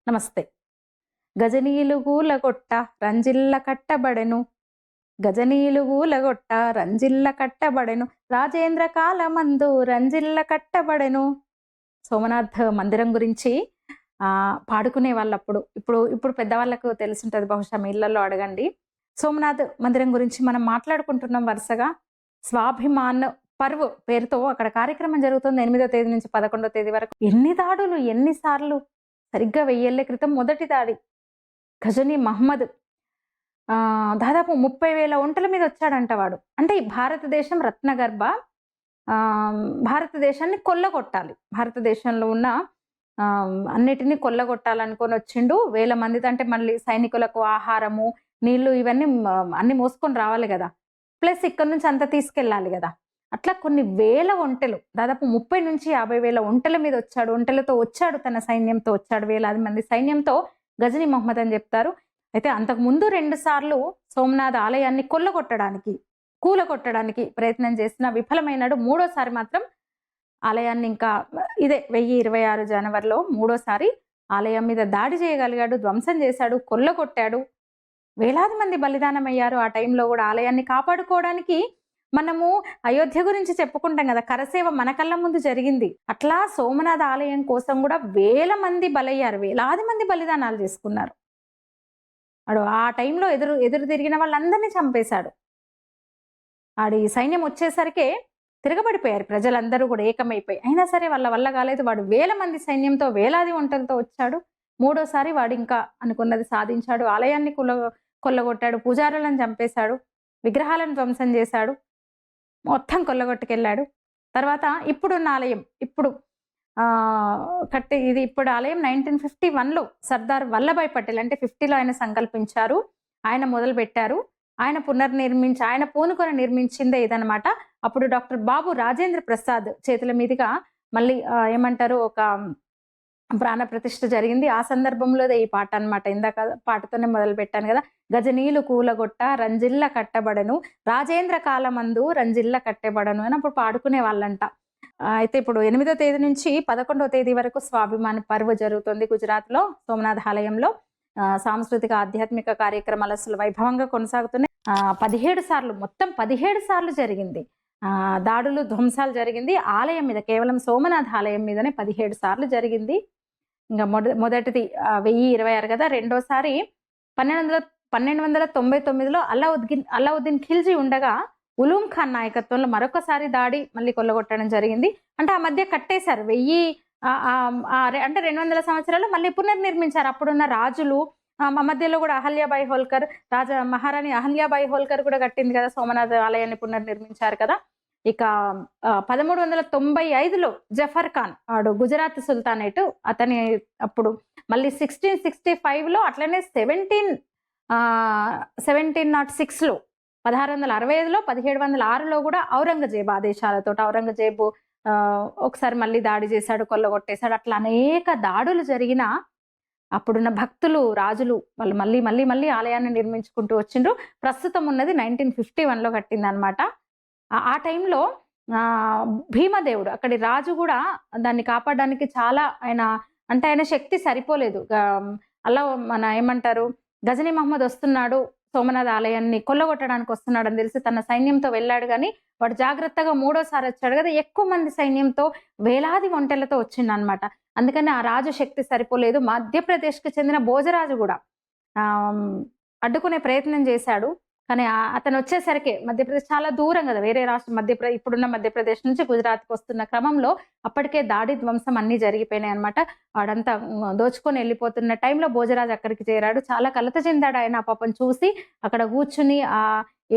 నమస్తే. గజనీలు గూలగొట్ట రంజిల్ల కట్టబడెను. గజనీలు గూలగొట్ట రంజిల్ల కట్టబడెను. రాజేంద్ర కాలమందు రంజిల్ల కట్టబడెను. సోమనాథ్ మందిరం గురించి పాడుకునే వాళ్ళప్పుడు. ఇప్పుడు ఇప్పుడు పెద్దవాళ్ళకు తెలిసుంటది, బహుశా మీ ఇళ్లలో అడగండి. సోమనాథ్ మందిరం గురించి మనం మాట్లాడుకుంటున్నాం వరుసగా. స్వాభిమాన్ పర్వ్ పేరుతో అక్కడ కార్యక్రమం జరుగుతుంది 8వ తేదీ నుంచి 11వ తేదీ వరకు. ఎన్ని దాడులు, ఎన్నిసార్లు! సరిగ్గా 1000 ఏళ్ల క్రితం మొదటి దాడి. గజనీ మహమ్మద్ దాదాపు 30,000 ఒంటెల మీద వచ్చాడంట వాడు. అంటే ఈ భారతదేశం రత్నగర్భ, భారతదేశాన్ని కొల్లగొట్టాలి, భారతదేశంలో ఉన్న అన్నిటినీ కొల్లగొట్టాలనుకొని వచ్చిండు. 1000 మందితో. అంటే మళ్ళీ సైనికులకు ఆహారము, నీళ్లు ఇవన్నీ అన్ని మోసుకొని రావాలి కదా, ప్లస్ ఇక్కడ నుంచి అంత తీసుకెళ్ళాలి కదా. అట్లా కొన్ని వేల ఒంటెలు, దాదాపు 30 నుంచి 50,000 ఒంటెల మీద వచ్చాడు. ఒంటెలతో వచ్చాడు, తన సైన్యంతో వచ్చాడు, వేలాది మంది సైన్యంతో గజనీ మహమ్మద్ అని చెప్తారు. అయితే అంతకు ముందు 2 సార్లు సోమనాథ్ ఆలయాన్ని కూలగొట్టడానికి ప్రయత్నం చేసిన విఫలమైనాడు. 3వసారి మాత్రం ఆలయాన్ని, ఇంకా ఇదే 1026 జనవరిలో 3వసారి ఆలయం మీద దాడి చేయగలిగాడు, ధ్వంసం చేశాడు, కొల్లగొట్టాడు. వేలాది మంది బలిదానం అయ్యారు. ఆ టైంలో కూడా ఆలయాన్ని కాపాడుకోవడానికి మనము అయోధ్య గురించి చెప్పుకుంటాం కదా, కరసేవ మన కళ్ళ ముందు జరిగింది. అట్లా సోమనాథ ఆలయం కోసం కూడా వేల మంది బలయ్యారు, వేలాది మంది బలిదానాలు చేసుకున్నారు. వాడు ఆ టైంలో ఎదురు తిరిగిన వాళ్ళందరినీ చంపేశాడు. ఆడి సైన్యం వచ్చేసరికి తిరగబడిపోయారు ప్రజలందరూ కూడా ఏకమైపోయి. అయినా సరే వాళ్ళ వల్ల కాలేదు. వాడు వేల మంది సైన్యంతో, వేలాది ఒంటెలతో వచ్చాడు. 3వసారి వాడు ఇంకా అనుకున్నది సాధించాడు. ఆలయాన్ని కొల్లగొట్టాడు, పూజారులను చంపేశాడు, విగ్రహాలను ధ్వంసం చేశాడు, మొత్తం కొల్లగొట్టుకెళ్ళాడు. తర్వాత ఇప్పుడున్న ఆలయం, ఇప్పుడు ఇప్పుడు ఆలయం 1951లో సర్దార్ వల్లభాయ్ పటేల్, అంటే 50లో ఆయన సంకల్పించారు, ఆయన మొదలు పెట్టారు, ఆయన ఆయన పూనుకొని నిర్మించిందే ఇదనమాట. అప్పుడు డాక్టర్ బాబు రాజేంద్ర ప్రసాద్ చేతుల మీదుగా మళ్ళీ ఏమంటారు, ఒక ప్రాణ ప్రతిష్ఠ జరిగింది. ఆ సందర్భంలో ఈ పాట అనమాట. ఇందాక పాటతోనే మొదలు పెట్టాను కదా. గజనీలు కూలగొట్ట రంజిల్ల కట్టబడను, రాజేంద్ర కాలమందు రంజిల్ల కట్టబడను అని అప్పుడు పాడుకునే వాళ్ళంట. అయితే ఇప్పుడు 8వ తేదీ నుంచి 11వ తేదీ వరకు స్వాభిమాన్ పర్వ్ జరుగుతుంది గుజరాత్లో సోమనాథ్ ఆలయంలో. సాంస్కృతిక ఆధ్యాత్మిక కార్యక్రమాలు అసలు వైభవంగా కొనసాగుతున్నాయి. 17 సార్లు, మొత్తం 17 సార్లు జరిగింది దాడులు, ధ్వంసాలు జరిగింది ఆలయం మీద. కేవలం సోమనాథ్ ఆలయం మీదనే 17 సార్లు జరిగింది. ఇంకా మొదటిది 1026 కదా. రెండోసారి 1299లో అల్లావుద్దీన్ ఖిల్జీ ఉండగా ఉలూం ఖాన్ నాయకత్వంలో మరొకసారి దాడి, మళ్ళీ కొల్లగొట్టడం జరిగింది. అంటే ఆ మధ్య కట్టేశారు. 200 సంవత్సరాలు మళ్ళీ పునర్నిర్మించారు. అప్పుడున్న రాజులు, మధ్యలో కూడా అహల్యాబాయి హోల్కర్, మహారాణి అహల్యాబాయి హోల్కర్ కూడా కట్టింది కదా సోమనాథ్ ఆలయాన్ని, పునర్నిర్మించారు కదా. ఇక 1395లో జఫర్ ఖాన్, వాడు గుజరాత్ సుల్తానేట్, అతని అప్పుడు మళ్ళీ 1665లో, అట్లనే 1706లో, 1665లో, 1706లో కూడా ఔరంగజేబు ఆదేశాలతో, ఔరంగజేబు ఒకసారి మళ్ళీ దాడి చేశాడు, కొల్లగొట్టేశాడు. అట్లా అనేక దాడులు జరిగిన అప్పుడున్న భక్తులు, రాజులు వాళ్ళు మళ్ళీ మళ్ళీ మళ్ళీ ఆలయాన్ని నిర్మించుకుంటూ వచ్చిండ్రు. ప్రస్తుతం ఉన్నది 1951లో కట్టింది అనమాట. ఆ టైంలో భీమదేవుడు, అక్కడి రాజు కూడా దాన్ని కాపాడడానికి చాలా ఆయన శక్తి సరిపోలేదు. ఏమంటారు, గజనీ మహమ్మద్ వస్తున్నాడు, సోమనాథ్ ఆలయాన్ని కొల్లగొట్టడానికి వస్తున్నాడు అని తెలిసి తన సైన్యంతో వెళ్ళాడు. కానీ వాడు జాగ్రత్తగా 3వసారి వచ్చాడు కదా, ఎక్కువ మంది సైన్యంతో, వేలాది ఒంటెలతో వచ్చిండు అనమాట. అందుకని ఆ రాజు శక్తి సరిపోలేదు. మధ్యప్రదేశ్కి చెందిన భోజరాజు కూడా అడ్డుకునే ప్రయత్నం చేశాడు. కానీ అతను వచ్చేసరికి, మధ్యప్రదేశ్ చాలా దూరం కదా, వేరే రాష్ట్రం, ఇప్పుడున్న మధ్యప్రదేశ్ నుంచి గుజరాత్కి వస్తున్న క్రమంలో అప్పటికే దాడి, ధ్వంసం అన్ని జరిగిపోయినాయి అనమాట. వాడంతా దోచుకొని వెళ్ళిపోతున్న టైంలో భోజరాజు అక్కడికి చేరాడు. చాలా కలత చెందాడు ఆయన. పాపం చూసి అక్కడ కూర్చుని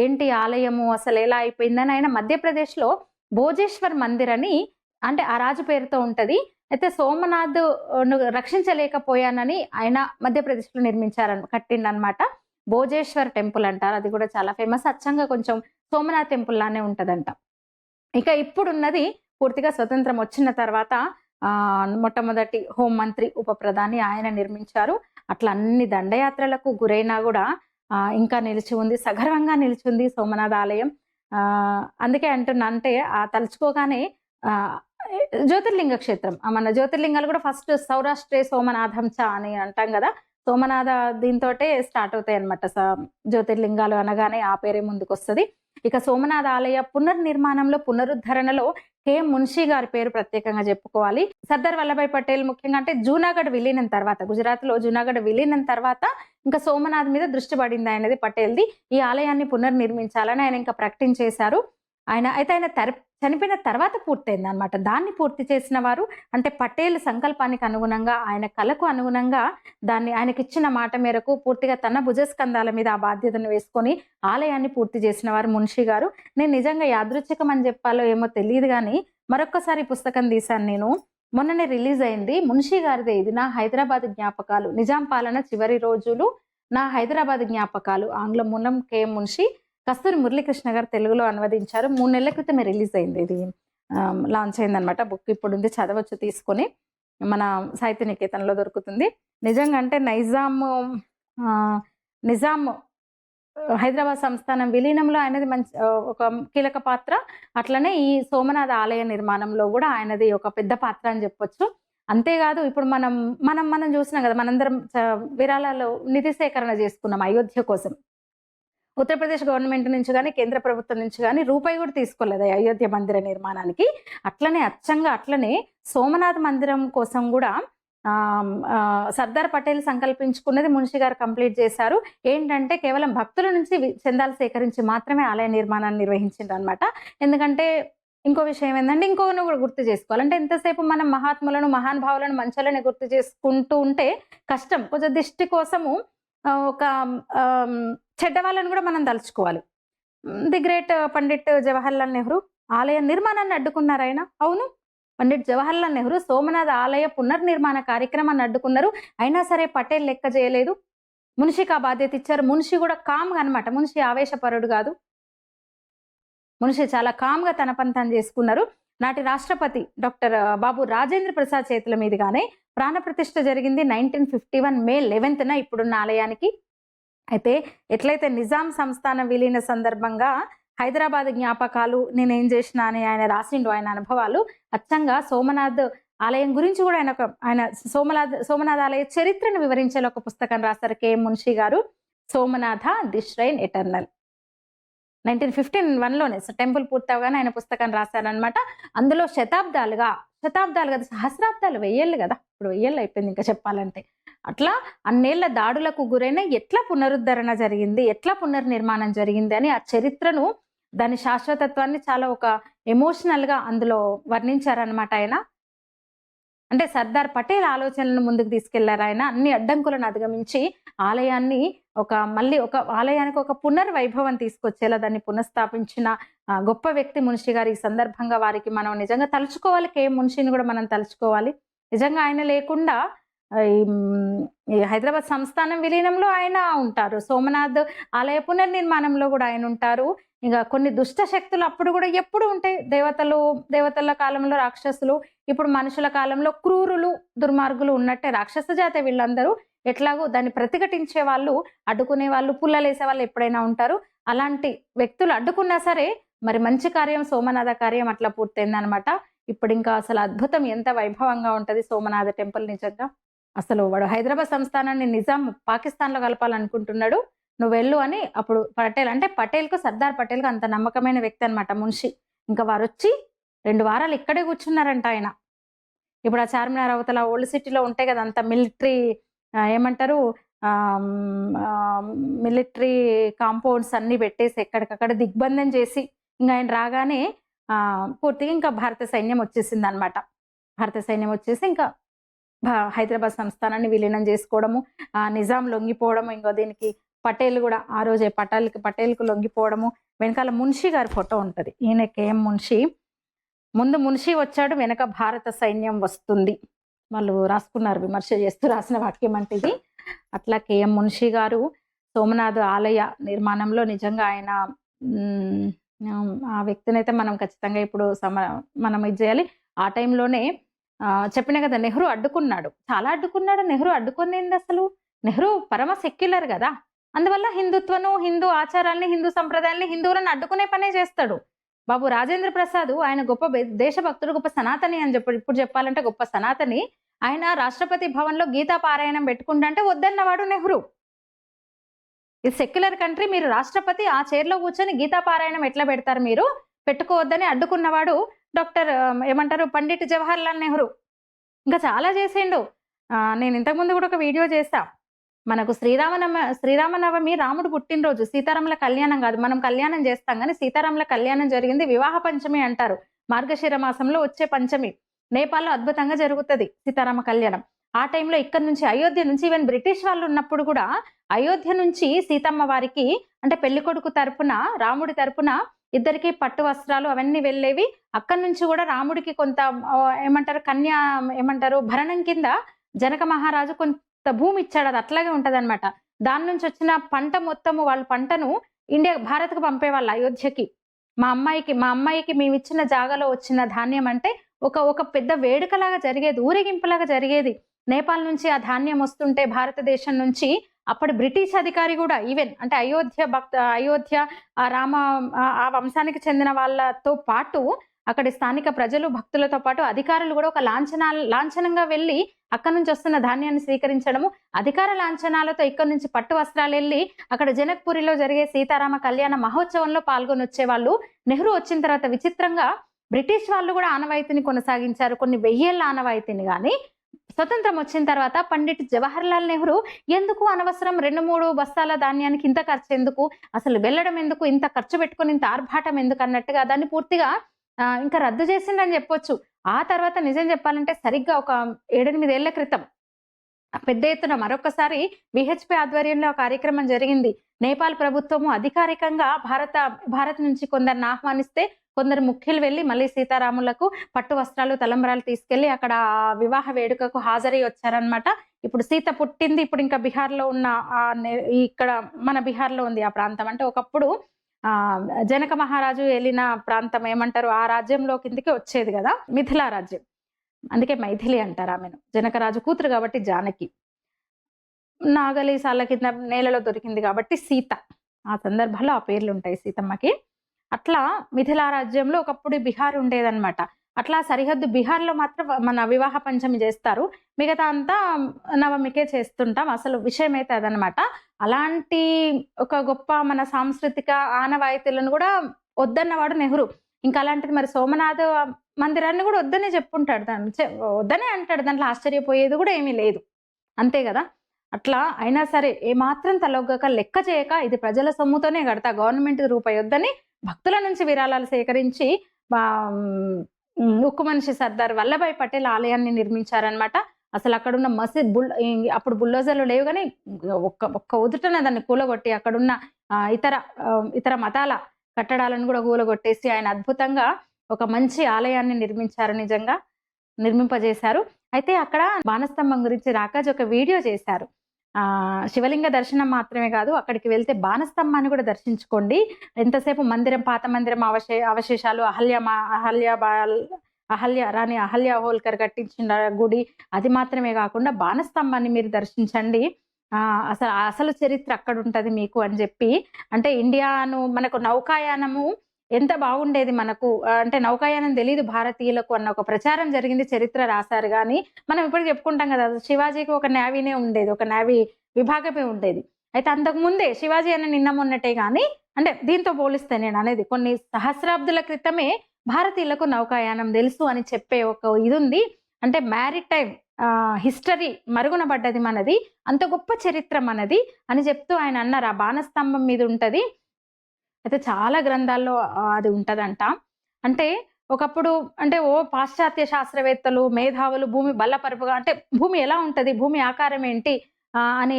ఏంటి ఆలయము అసలు ఎలా అయిపోయిందని ఆయన మధ్యప్రదేశ్లో భోజేశ్వర్ మందిర్ అని, అంటే ఆ రాజు పేరుతో ఉంటది. అయితే సోమనాథ్ రక్షించలేకపోయానని ఆయన మధ్యప్రదేశ్లో కట్టిండనమాట. భోజేశ్వర్ టెంపుల్ అంటారు. అది కూడా చాలా ఫేమస్. అచ్చంగా కొంచెం సోమనాథ్ టెంపుల్ లానే ఉంటదంట. ఇక ఇప్పుడున్నది పూర్తిగా స్వతంత్రం వచ్చిన తర్వాత మొట్టమొదటి హోంమంత్రి, ఉప ప్రధాని ఆయన నిర్మించారు. అట్లా అన్ని దండయాత్రలకు గురైనా కూడా ఇంకా నిలిచి ఉంది, సగర్వంగా నిలిచి ఉంది సోమనాథ్ ఆలయం. అందుకే అంటున్నా, అంటే తలుచుకోగానే జ్యోతిర్లింగ క్షేత్రం. మన జ్యోతిర్లింగాలు కూడా ఫస్ట్ సౌరాష్ట్రే సోమనాథం చ అని అంటాం గదా! సోమనాథ దీనితోటే స్టార్ట్ అవుతాయన్నమాట. జ్యోతిర్లింగాలు అనగానే ఆ పేరే ముందుకొస్తది. ఇక సోమనాథ ఆలయ పునర్నిర్మాణంలో, పునరుద్ధరణలో మున్షి గారి పేరు ప్రత్యేకంగా చెప్పుకోవాలి. సర్దార్ వల్లభాయ్ పటేల్ ముఖ్యంగా అంటే జూనాగఢ్ విలీనం తర్వాత, గుజరాత్‌లో జూనాగఢ్ విలీనం తర్వాత ఇంకా సోమనాథ్ మీద దృష్టి పడింది ఆయనది, పటేల్‌ది. ఈ ఆలయాన్ని పునర్నిర్మించాలని ఆయన ఇంకా ప్రకటించేశారు. ఆయన చనిపోయిన తర్వాత పూర్తయిందనమాట. దాన్ని పూర్తి చేసిన వారు అంటే పటేల్ సంకల్పానికి అనుగుణంగా, ఆయన కలకు అనుగుణంగా దాన్ని ఆయనకిచ్చిన మాట మేరకు పూర్తిగా తన భుజస్కంధాల మీద ఆ బాధ్యతను వేసుకొని ఆలయాన్ని పూర్తి చేసిన వారు మున్షి గారు. నేను నిజంగా యాదృచ్ఛికం అని చెప్పాలో ఏమో తెలీదు గానీ, మరొక్కసారి పుస్తకం తీశాను నేను. మొన్ననే రిలీజ్ అయింది. మున్షి గారిదే ఇది. నా హైదరాబాద్ జ్ఞాపకాలు, నిజాం పాలన చివరి రోజులు, నా హైదరాబాద్ జ్ఞాపకాలు. ఆంగ్ల మూలం మున్షి. కస్తూరి మురళీకృష్ణ గారు తెలుగులో అనువదించారు. 3 నెలల క్రితమే రిలీజ్ అయింది. ఇది లాంచ్ అయిందనమాట. బుక్ ఇప్పుడుంది, చదవచ్చు తీసుకొని. మన సాహిత్య నికేతన్‌లో దొరుకుతుంది. నిజంగా అంటే నిజాం హైదరాబాద్ సంస్థానం విలీనంలో ఆయనది మంచి ఒక కీలక పాత్ర. అట్లనే ఈ సోమనాథ ఆలయ నిర్మాణంలో గూడా ఆయనది ఒక పెద్ద పాత్ర అని చెప్పొచ్చు. అంతేకాదు ఇప్పుడు మనం చూసినాం గదా! మనందరం విరాళాలు నిధి సేకరణ చేసుకున్నాం అయోధ్య కోసం. ఉత్తరప్రదేశ్ గవర్నమెంట్ నుంచి గాని, కేంద్ర ప్రభుత్వం నుంచి గాని రూపాయి కూడా తీసుకోలేదు అయోధ్య మందిర నిర్మాణానికి. అట్లనే సోమనాథ్ మందిరం కోసం కూడా సర్దార్ పటేల్ సంకల్పించుకున్నది మున్షి గారు కంప్లీట్ చేశారు. ఏంటంటే కేవలం భక్తుల నుంచి చందాలు సేకరించి మాత్రమే ఆలయ నిర్మాణాన్ని నిర్వహించిండ్రనమాట. ఎందుకంటే ఇంకో విషయం ఏందంటే, ఇంకోను కూడా గుర్తు చేసుకోవాలి. అంటే ఎంతసేపు మనం మహాత్ములను, మహానుభావులను, మంచోళ్ళని గుర్తు చేసుకుంటూ ఉంటే కష్టం. కొంచెం దిష్టి కోసము ఒక చెడ్డ వాళ్ళని కూడా మనం తలుచుకోవాలి. ది గ్రేట్ పండిట్ జవహర్లాల్ నెహ్రూ ఆలయ నిర్మాణాన్ని అడ్డుకున్నారు ఆయన. అవును, పండిట్ జవహర్లాల్ నెహ్రూ సోమనాథ్ ఆలయ పునర్నిర్మాణ కార్యక్రమాన్ని అడ్డుకున్నారు. అయినా సరే పటేల్ లెక్క చేయలేదు. మున్షికి ఆ బాధ్యత ఇచ్చారు. మున్షి కూడా కామ్‌గా అనమాట. మున్షి ఆవేశపరుడు కాదు. మున్షి చాలా కామ్‌గా తన పని తాను చేసుకున్నారు. నాటి రాష్ట్రపతి డాక్టర్ బాబు రాజేంద్ర ప్రసాద్ చేతుల మీదుగానే ప్రాణప్రతిష్ఠ జరిగింది 1951 మే 11న ఇప్పుడున్న ఆలయానికి. అయితే ఎట్లయితే నిజాం సంస్థానం విలీన సందర్భంగా హైదరాబాద్ జ్ఞాపకాలు నేనేం చేసినా అని ఆయన రాసిండు, ఆయన అనుభవాలు. అచ్చంగా సోమనాథ్ ఆలయం గురించి కూడా ఆయన సోమనాథ్ ఆలయ చరిత్రను వివరించే ఒక పుస్తకం రాశారు మున్షి గారు. Somnath the shrine eternal. 1951లోనే టెంపుల్ పూర్తవగానే ఆయన పుస్తకం రాశారనమాట. అందులో శతాబ్దాలుగా కదా, సహస్రాబ్దాలు, 1000 ఏళ్ళు కదా, ఇప్పుడు 1000 ఏళ్ళు అయిపోయింది ఇంకా చెప్పాలంటే. అట్లా అన్నేళ్ల దాడులకు గురైన ఎట్లా పునరుద్ధరణ జరిగింది, ఎట్లా పునర్నిర్మాణం జరిగింది అని ఆ చరిత్రను, దాని శాశ్వతత్వాన్ని చాలా ఒక ఎమోషనల్ గా అందులో వర్ణించారనమాట ఆయన. అంటే సర్దార్ పటేల్ ఆలోచనలను ముందుకు తీసుకెళ్లారు ఆయన. అన్ని అడ్డంకులను అధిగమించి ఆలయాన్ని మళ్ళీ ఒక ఆలయానికి ఒక పునర్వైభవం తీసుకొచ్చేలా దాన్ని పునఃస్థాపించిన గొప్ప వ్యక్తి మున్షి గారు. ఈ సందర్భంగా వారికి మనం నిజంగా తలుచుకోవాలి. మున్షిని కూడా మనం తలుచుకోవాలి. నిజంగా ఆయన లేకుండా ఈ హైదరాబాద్ సంస్థానం విలీనంలో ఆయన ఉంటారు. సోమనాథ్ ఆలయ పునర్నిర్మాణంలో కూడా ఆయన ఉంటారు. ఇక కొన్ని దుష్ట శక్తులు అప్పుడు కూడా ఎప్పుడు ఉంటాయి. దేవతల కాలంలో రాక్షసులు, ఇప్పుడు మనుషుల కాలంలో క్రూరులు, దుర్మార్గులు ఉన్నట్టే రాక్షస జాతే వీళ్ళందరూ. ఎట్లాగో దాన్ని ప్రతిఘటించే వాళ్ళు, అడ్డుకునే వాళ్ళు, పుల్లలేసే వాళ్ళు ఎప్పుడైనా ఉంటారు. అలాంటి వ్యక్తులు అడ్డుకున్నా సరే మరి మంచి కార్యం, సోమనాథ కార్యం అట్లా పూర్తయిందనమాట. ఇప్పుడు ఇంకా అసలు అద్భుతం, ఎంత వైభవంగా ఉంటది సోమనాథ టెంపుల్. నిజంగా అసలు వాడు హైదరాబాద్ సంస్థానాన్ని నిజాం పాకిస్తాన్ లో కలపాలనుకుంటున్నాడు, నువ్వు వెళ్ళు అని అప్పుడు పటేల్ కు సర్దార్ పటేల్ కు అంత నమ్మకమైన వ్యక్తి అనమాట మున్షి. ఇంకా వారు వచ్చి 2 వారాలు ఇక్కడే కూర్చున్నారంట ఆయన. ఇప్పుడు ఆ చార్మినార్ అవతల ఓల్డ్ సిటీలో ఉంటాయి కదా, అంత మిలిటరీ ఏమంటారు, మిలిటరీ కాంపౌండ్స్ అన్ని పెట్టేసి ఎక్కడికక్కడ దిగ్బంధం చేసి ఇంకా ఆయన రాగానే పూర్తిగా ఇంకా భారత సైన్యం వచ్చేసింది అనమాట. భారత సైన్యం వచ్చేసి ఇంకా హైదరాబాద్ సంస్థానాన్ని విలీనం చేసుకోవడము, నిజాం లొంగిపోవడము. ఇంకో దీనికి పటేల్ కూడా ఆ రోజే పటేల్కు లొంగిపోవడము. వెనకాల మున్షి గారి ఫోటో ఉంటది. ఈయన మున్షి. ముందు మున్షి వచ్చాడు, వెనక భారత సైన్యం వస్తుంది. వాళ్ళు రాసుకున్నారు, విమర్శ చేస్తూ రాసిన వాక్యం అంటే ఇది. అట్లా మున్షి గారు సోమనాథ్ ఆలయ నిర్మాణంలో నిజంగా ఆయన ఆ వ్యక్తినైతే మనం ఖచ్చితంగా ఇప్పుడు మనం ఇది చేయాలి. ఆ టైంలోనే చెప్పిన కదా, నెహ్రూ అడ్డుకున్నాడు, చాలా అడ్డుకున్నాడు. నెహ్రూ అడ్డుకునేది అసలు, నెహ్రూ పరమ సెక్యులర్ కదా, అందువల్ల హిందుత్వను, హిందూ ఆచారాల్ని, హిందూ సంప్రదాయాల్ని, హిందువులను అడ్డుకునే పనే చేస్తాడు. బాబు రాజేంద్ర ప్రసాద్ ఆయన గొప్ప దేశభక్తుడు, గొప్ప సనాతని అని ఇప్పుడు చెప్పాలంటే గొప్ప సనాతని. ఆయన రాష్ట్రపతి భవన్‌లో గీతా పారాయణం పెట్టుకుంటంటే వద్దన్నవాడు నెహ్రూ. ఇది సెక్యులర్ కంట్రీ. మీరు రాష్ట్రపతి ఆ చైర్‌లో కూర్చొని గీతా పారాయణం ఎట్లా పెడతారు మీరు? పెట్టుకోవద్దని అడ్డుకున్నవాడు డాక్టర్ ఏమంటారు పండిట్ జవహర్‌లాల్ నెహ్రూ. ఇంకా చాలా చేసిండు. నేను ఇంతకుముందు కూడా ఒక వీడియో చేశా. మనకు శ్రీరామనవమి రాముడు పుట్టినరోజు. సీతారాముల కళ్యాణం కాదు. మనం కళ్యాణం చేస్తాం గానీ సీతారాముల కళ్యాణం జరిగింది వివాహ పంచమి అంటారు. మార్గశిర మాసంలో వచ్చే పంచమి. నేపాల్‌లో అద్భుతంగా జరుగుతది సీతారామ కళ్యాణం. ఆ టైంలో ఇక్కడి నుంచి అయోధ్య నుంచి ఈవెన్ బ్రిటిష్ వాళ్ళు ఉన్నప్పుడు కూడా అయోధ్య నుంచి సీతమ్మ వారికి అంటే పెళ్ళికొడుకు తరపున, రాముడి తరపున ఇద్దరికి పట్టు వస్త్రాలు అవన్నీ వెళ్ళేవి. అక్కడి నుంచి కూడా రాముడికి కొంత ఏమంటారు భరణం కింద జనక మహారాజు కొంత భూమి ఇచ్చాడు. అది అట్లాగే ఉంటదన్నమాట. దాని నుంచి వచ్చిన పంట మొత్తము వాళ్ళు పంటను భారత్‌కు పంపేవాళ్ళు అయోధ్యకి. మా అమ్మాయికి మేమిచ్చిన జాగాలో వచ్చిన ధాన్యం అంటే ఒక పెద్ద వేడుకలాగా జరిగేది. ఊరేగింపులాగా జరిగేది. నేపాల్ నుంచి ఆ ధాన్యం వస్తుంటే భారతదేశం నుంచి అప్పటి బ్రిటిష్ అధికారి కూడా ఈవెన్ అంటే అయోధ్య ఆ వంశానికి చెందిన వాళ్ళతో పాటు అక్కడి స్థానిక ప్రజలు, భక్తులతో పాటు అధికారులు కూడా ఒక లాంఛనంగా వెళ్లి అక్కడి నుంచి వస్తున్న ధాన్యాన్ని స్వీకరించడము, అధికార లాంఛనాలతో ఇక్కడి నుంచి పట్టు వస్త్రాలు వెళ్ళి అక్కడ జనక్పురిలో జరిగే సీతారామ కళ్యాణ మహోత్సవంలో పాల్గొని వచ్చేవాళ్ళు. నెహ్రూ వచ్చిన తర్వాత విచిత్రంగా బ్రిటిష్ వాళ్ళు కూడా ఆనవాయితీని కొనసాగించారు. కొన్ని వెయ్యేళ్ల ఆనవాయితీని. గాని స్వతంత్రం వచ్చిన తర్వాత పండిట్ జవహర్లాల్ నెహ్రూ ఎందుకు అనవసరం 2-3 బస్తాల ధాన్యానికి ఇంత ఖర్చు ఎందుకు, అసలు వెళ్ళడం ఎందుకు, ఇంత ఖర్చు పెట్టుకుని ఇంత ఆర్భాటం ఎందుకు అన్నట్టుగా దాన్ని పూర్తిగా ఇంకా రద్దు చేసిండని చెప్పొచ్చు. ఆ తర్వాత నిజం చెప్పాలంటే సరిగ్గా ఒక 7-8 ఏళ్ల క్రితం పెద్ద ఎత్తున మరొకసారి విహెచ్పి ఆధ్వర్యంలో కార్యక్రమం జరిగింది. నేపాల్ ప్రభుత్వము అధికారికంగా భారత్ నుంచి కొందరిని ఆహ్వానిస్తే కొందరు ముఖ్యులు వెళ్లి మళ్ళీ సీతారాములకు పట్టు వస్త్రాలు, తలంబ్రాలు తీసుకెళ్లి అక్కడ వివాహ వేడుకకు హాజరై వచ్చారనమాట. ఇప్పుడు సీత పుట్టింది. ఇప్పుడు ఇంకా బిహార్‌లో ఉన్న ఇక్కడ మన బిహార్‌లో ఉంది ఆ ప్రాంతం. అంటే ఒకప్పుడు జనక మహారాజు ఏలిన ప్రాంతం ఆ రాజ్యంలో కిందకి వచ్చేది కదా, మిథిలా రాజ్యం. అందుకే మైథిలి అంటారు ఆమెను. జనకరాజు కూతురు కాబట్టి జానకి. నాగలి సాళ్ళ కింద నేలలో దొరికింది కాబట్టి సీత. ఆ సందర్భంలో ఆ పేర్లుంటాయి సీతమ్మకి. అట్లా మిథిలా రాజ్యంలో ఒకప్పుడు బిహార్ ఉండేదన్నమాట. అట్లా సరిహద్దు బిహార్‌లో మాత్రం మన వివాహ పంచమి చేస్తారు. మిగతా అంతా నవమికే చేస్తుంటాం. అసలు విషయం అయితే అదనమాట. అలాంటి ఒక గొప్ప మన సాంస్కృతిక ఆనవాయితీలను కూడా వద్దన్నవాడు నెహ్రూ. ఇంకా అలాంటిది మరి సోమనాథ మందిరాన్ని కూడా వద్దనే చెప్పుంటాడు. వద్దనే అంటాడు. దాంట్లో ఆశ్చర్యపోయేది కూడా ఏమీ లేదు. అంతే గదా! అట్లా అయినా సరే ఏమాత్రం తలొగ్గక, లెక్క చేయక ఇది ప్రజల సొమ్ముతోనే కడతా, గవర్నమెంట్ రూపాయి వద్దని భక్తుల నుంచి విరాళాలు సేకరించి ఉక్కు మనిషి సర్దార్ వల్లభాయ్ పటేల్ ఆలయాన్ని నిర్మించారనమాట. అసలు అక్కడున్న మసీద్ అప్పుడు బుల్డోజర్లు లేవు గానీ ఒక్క ఉదుటన దాన్ని కూలగొట్టి అక్కడున్న ఇతర మతాల కట్టడాలను కూడా కూలగొట్టేసి ఆయన అద్భుతంగా ఒక మంచి ఆలయాన్ని నిర్మించారు. నిజంగా నిర్మింపజేశారు. అయితే అక్కడ బాణస్తంభం గురించి రాకాజీ ఒక వీడియో చేశారు. శివలింగ దర్శనం మాత్రమే కాదు, అక్కడికి వెళ్తే బాణస్తంభాన్ని కూడా దర్శించుకోండి. ఎంతసేపు పాత మందిరం అవశేషాలు, రాణి అహల్య హోల్కర్ కట్టించిన గుడి, అది మాత్రమే కాకుండా బాణస్తంభాన్ని మీరు దర్శించండి. అసలు చరిత్ర అక్కడ ఉంటది మీకు అని చెప్పి, అంటే మనకు నౌకాయానము ఎంత బాగుండేది మనకు, అంటే నౌకాయానం తెలీదు భారతీయులకు అన్న ఒక ప్రచారం జరిగింది. చరిత్ర రాశారు. కానీ మనం ఇప్పుడు చెప్పుకుంటాం కదా, శివాజీకి ఒక నేవీనే ఉండేది, ఒక నేవీ విభాగమే ఉండేది. అయితే అంతకు ముందే శివాజీ అని నిన్న మొన్నటే గాని, అంటే దీంతో పోలిస్తే నేను అనేది కొన్ని సహస్రాబ్దుల క్రితమే భారతీయులకు నౌకాయానం తెలుసు అని చెప్పే ఒక ఇది ఉంది. అంటే మ్యారిటైమ్ హిస్టరీ మరుగున పడ్డది మనది, అంత గొప్ప చరిత్ర మనది అని చెప్తూ ఆయన అన్నారు. ఆ బాణస్తంభం మీద ఉంటది. అయితే చాలా గ్రంథాల్లో అది ఉంటదంట. అంటే ఒకప్పుడు అంటే పాశ్చాత్య శాస్త్రవేత్తలు, మేధావులు భూమి బల్లపరుపుగా, అంటే భూమి ఎలా ఉంటది, భూమి ఆకారం ఏంటి అని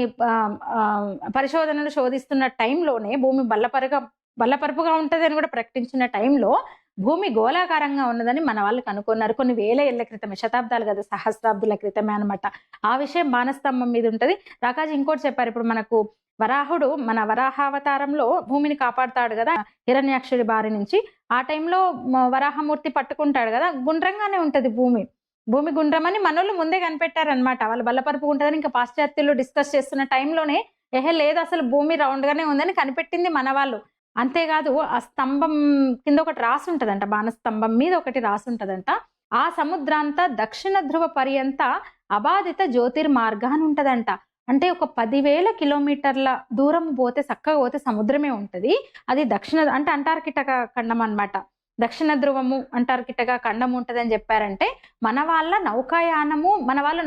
పరిశోధనలు శోధిస్తున్న టైంలోనే భూమి బల్లపరుపుగా ఉంటదని కూడా ప్రకటించిన టైంలో భూమి గోళాకారంగా ఉన్నదని మన వాళ్ళు కనుక్కున్నారు. కొన్ని వేల ఏళ్ల క్రితమే, శతాబ్దాలు కదా, సహస్రాబ్దుల క్రితమే అనమాట. ఆ విషయం బాణస్తంభం మీద ఉంటది. రాకాజీ ఇంకోటి చెప్పారు. ఇప్పుడు మనకు వరాహుడు మన వరాహావతారంలో భూమిని కాపాడుతాడు కదా హిరణ్యాక్షుడి బారి నుంచి. ఆ టైంలో వరాహమూర్తి పట్టుకుంటాడు కదా, గుండ్రంగానే ఉంటది భూమి. భూమి గుండ్రమని మనోళ్ళు ముందే కనిపెట్టారనమాట. వాళ్ళు బల్లపరుపు ఉంటదని ఇంకా పాశ్చాత్యులు డిస్కస్ చేస్తున్న టైంలోనే లేదు అసలు భూమి రౌండ్ గానే ఉందని కనిపెట్టింది మన వాళ్ళు. అంతేగాదు ఆ స్తంభం కింద ఒకటి రాసుంటదంట. బాణస్తంభం మీద ఒకటి రాసుంటదంట. ఆ సముద్రాంత దక్షిణ ధ్రువ పర్యంత అబాధిత జ్యోతిర్మార్గ అని ఉంటదంట. అంటే ఒక 10,000 కిలోమీటర్ల దూరం పోతే సక్కగా పోతే సముద్రమే ఉంటది. అది అంటే అంటార్కిటికా ఖండం అన్నమాట. దక్షిణ ధ్రువము అంటార్కిటికా ఖండం ఉంటదని చెప్పారంటే మన వాళ్ళు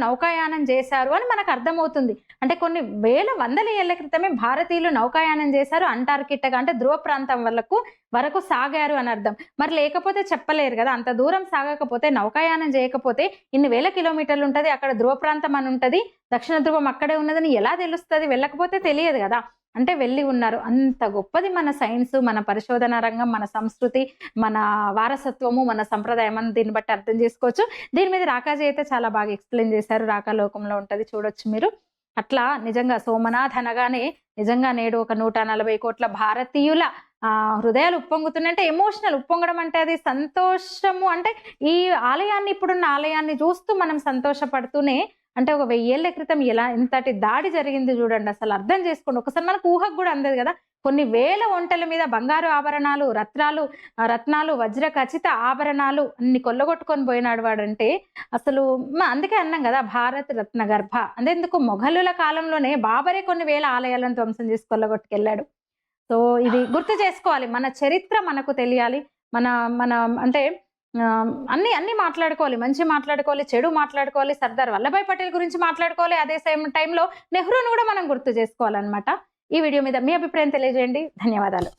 నౌకాయానం చేశారు అని మనకు అర్థమవుతుంది. అంటే కొన్ని వందల ఏళ్ల క్రితమే భారతీయులు నౌకాయానం చేశారు. అంటార్కిటికా అంటే ధ్రువ ప్రాంతం వరకు సాగారు అని అర్థం. మరి లేకపోతే చెప్పలేరు కదా! అంత దూరం సాగకపోతే నౌకాయానం చేయకపోతే ఇన్ని వేల కిలోమీటర్లు ఉంటది. అక్కడ ధ్రువ ప్రాంతం అని ఉంటది. దక్షిణ ధ్రువం అక్కడే ఉన్నదని ఎలా తెలుస్తది? వెళ్ళకపోతే తెలియదు కదా! అంటే వెళ్ళి ఉన్నారు. అంత గొప్పది మన సైన్స్, మన పరిశోధనా రంగం, మన సంస్కృతి, మన వారసత్వము, మన సంప్రదాయం అని దీన్ని బట్టి అర్థం చేసుకోవచ్చు. దీని మీద రాకాజీ అయితే చాలా బాగా ఎక్స్‌ప్లెయిన్ చేశారు. రాకాలోకంలో ఉంటది చూడొచ్చు మీరు. అట్లా నిజంగా సోమనాథ్ అనగానే నిజంగా నేడు ఒక 140,00,00,000 భారతీయుల హృదయాలు ఉప్పొంగుతున్నాయంటే ఎమోషనల్ ఉప్పొంగడం అంటే అది సంతోషము. అంటే ఈ ఇప్పుడున్న ఆలయాన్ని చూస్తూ మనం సంతోషపడుతూనే అంటే ఒక 1000 ఏళ్ల క్రితం ఎంతటి దాడి జరిగింది చూడండి. అసలు అర్థం చేసుకోండి. ఒకసారి మనకు ఊహకు కూడా అందదు కదా! కొన్ని వేల ఒంటెల మీద బంగారు ఆభరణాలు, రత్నాలు, వజ్ర ఖచిత ఆభరణాలు అన్ని కొల్లగొట్టుకొని పోయినాడు వాడంటే అసలు అందుకే అన్నాం కదా! భారత్ రత్న గర్భ. అంతెందుకు మొఘలుల కాలంలోనే బాబరే కొన్ని వేల ఆలయాలను ధ్వంసం చేసి కొల్లగొట్టుకెళ్ళాడు. సో ఇది గుర్తు చేసుకోవాలి. మన చరిత్ర మనకు తెలియాలి. మన మన అంటే అన్ని మాట్లాడుకోవాలి. మంచి మాట్లాడుకోవాలి, చెడు మాట్లాడుకోవాలి. సర్దార్ వల్లభాయ్ పటేల్ గురించి మాట్లాడుకోవాలి. అదే టైంలో నెహ్రూను కూడా మనం గుర్తు చేసుకోవాలన్నమాట. ఈ వీడియో మీద మీ అభిప్రాయం తెలియజేయండి. ధన్యవాదాలు.